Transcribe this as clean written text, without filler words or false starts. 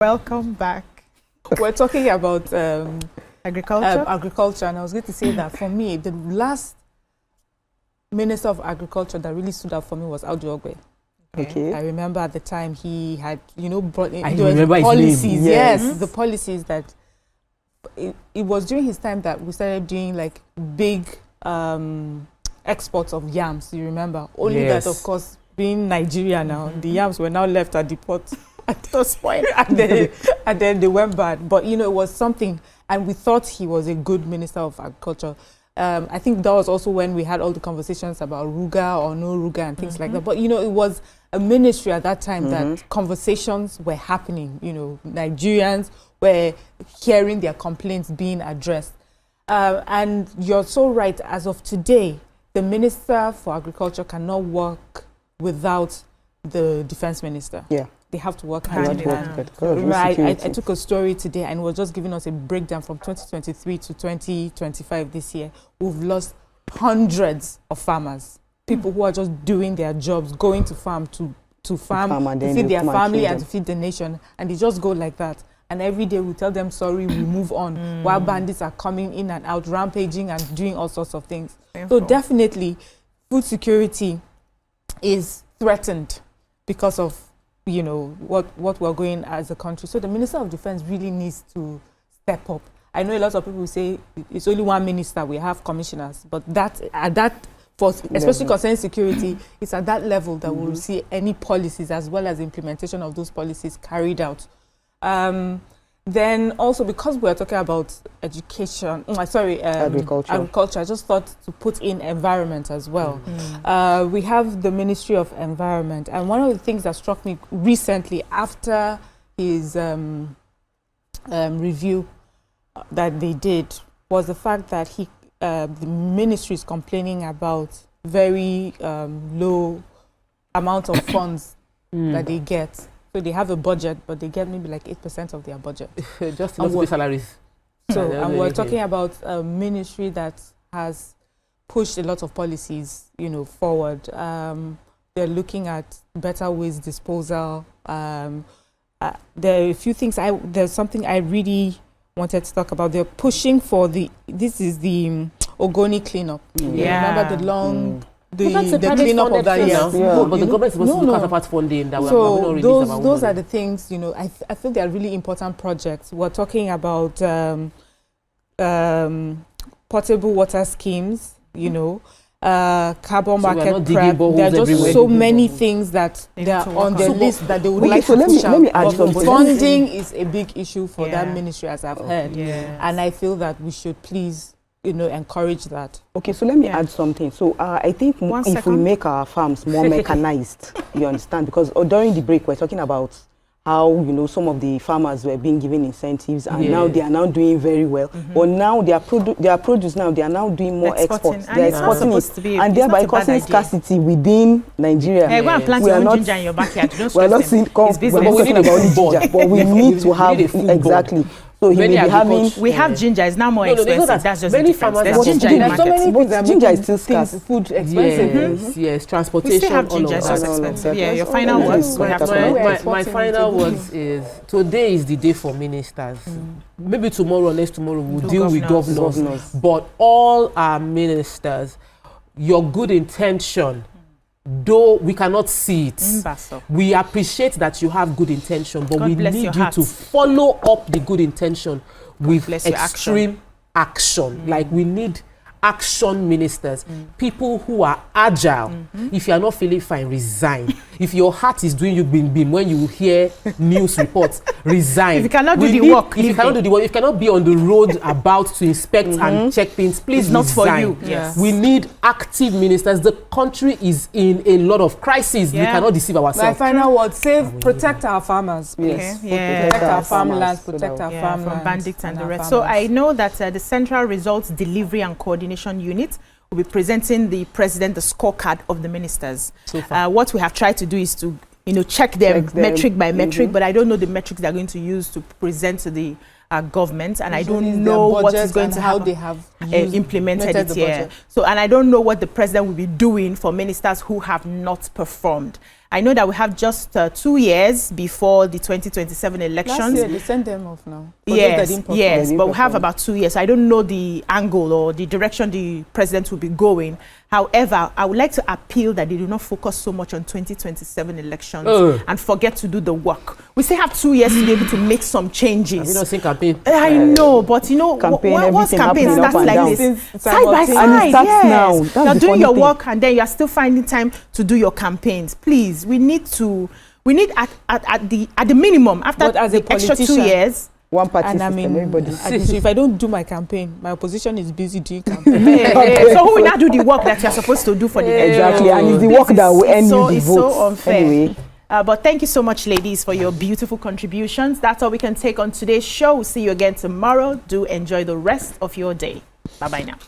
Welcome back. We're talking about agriculture. and I was going to say that for me, the last Minister of Agriculture that really stood out for me was Audu Ogbe. Okay. I remember at the time he had, brought in policies. Yes, the policies that it was during his time that we started doing like big exports of yams. You remember? Only that, of course, being Nigeria now, the yams were now left at the port at this point, and then they went bad. But it was something, and we thought he was a good Minister of Agriculture. I think that was also when we had all the conversations about Ruga or no Ruga and things like that. But it was a ministry at that time that conversations were happening. Nigerians were hearing their complaints being addressed. And you're so right. As of today, the Minister for Agriculture cannot work without the Defense Minister. Yeah. They have to work hand in hand. I took a story today and was just giving us a breakdown from 2023 to 2025 this year. We've lost hundreds of farmers, people who are just doing their jobs, going to farm to farm, to feed their family and to feed the nation. And they just go like that. And every day we tell them sorry, we move on, while bandits are coming in and out, rampaging and doing all sorts of things. So definitely, food security is threatened because of what we're going as a country. So the Minister of Defense really needs to step up. I know a lot of people say it's only one minister, we have commissioners, but especially concerning security, it's at that level that we'll see any policies as well as implementation of those policies carried out. Then also, because we're talking about education, agriculture, I just thought to put in environment as well. We have the Ministry of Environment, and one of the things that struck me recently after his review that they did was the fact that the ministry is complaining about very low amount of funds that they get. So they have a budget, but they get maybe like 8% of their budget. Just enough to pay salaries. So, and we're talking about a ministry that has pushed a lot of policies, forward. They're looking at better waste disposal. There are a few things. There's something I really wanted to talk about. They're pushing for this is the Ogoni cleanup. Remember the long... the cleanup of that but the government is supposed to do counterpart funding that so those are the things I feel they are really important projects. We're talking about potable water schemes, carbon market prep. There are just so many things that they are on their list that they would like to push out. But funding is a big issue for that ministry, as I've heard, and I feel that we should please encourage that. Okay, so let me add something. So I think if we make our farms more mechanized, you understand, because during the break we're talking about how some of the farmers were being given incentives and now they are now doing very well. But now their produce now they are now doing more exports. They are exporting it, and thereby causing scarcity within Nigeria. Hey, go and plant your own ginger in your backyard. We're not seeing. We're talking about ginger, but we need to have exactly. So he may be having. We have ginger. It's now more expensive. That's just many farmers. There's ginger in the market. So many things ginger is still scarce. Food expensive. Yes, transportation. We still have ginger. So expensive. Yeah. Your final words. My final words is today is the day for ministers. Maybe tomorrow or next tomorrow we'll deal with governors. But all our ministers, your good intention, though we cannot see it, we appreciate that you have good intention, but we need you to follow up the good intention with extreme action. Like we need action ministers, people who are agile. If you are not feeling fine, resign. If your heart is doing you bim when you hear news reports, resign. If you cannot do the work, if you cannot be on the road about to inspect and check things, please it's not resign. for you. Yes. We need active ministers. The country is in a lot of crises. We cannot deceive ourselves. My final word: protect our farmers. Yes. Protect our farmlands. Protect our farmlands from bandits and the rest. So I know that the Central Results Delivery and Coordination Unit will be presenting the president the scorecard of the ministers. What we have tried to do is to check them metric by metric, but I don't know the metrics they're going to use to present to the government, and I don't know what is going to happen. How they have implemented it here. So, and I don't know what the president will be doing for ministers who have not performed. I know that we have just 2 years before the 2027 elections. Last year, they sent them off now. Yes, but we have about 2 years. I don't know the angle or the direction the president will be going. However, I would like to appeal that they do not focus so much on 2027 elections and forget to do the work. We still have 2 years to be able to make some changes. Have you not seen campaign? I know, but you know, once campaign starts like this, side by side, and it starts now. You're doing your work and then you're still finding time to do your campaigns. Please, we need at the minimum, after the extra 2 years, one party and system, everybody. So if I don't do my campaign, my opposition is busy doing campaign. So who will not do the work that you're supposed to do for the exactly, and it's the work that will end you the votes. So unfair. Anyway. But thank you so much, ladies, for your beautiful contributions. That's all we can take on today's show. We'll see you again tomorrow. Do enjoy the rest of your day. Bye-bye now.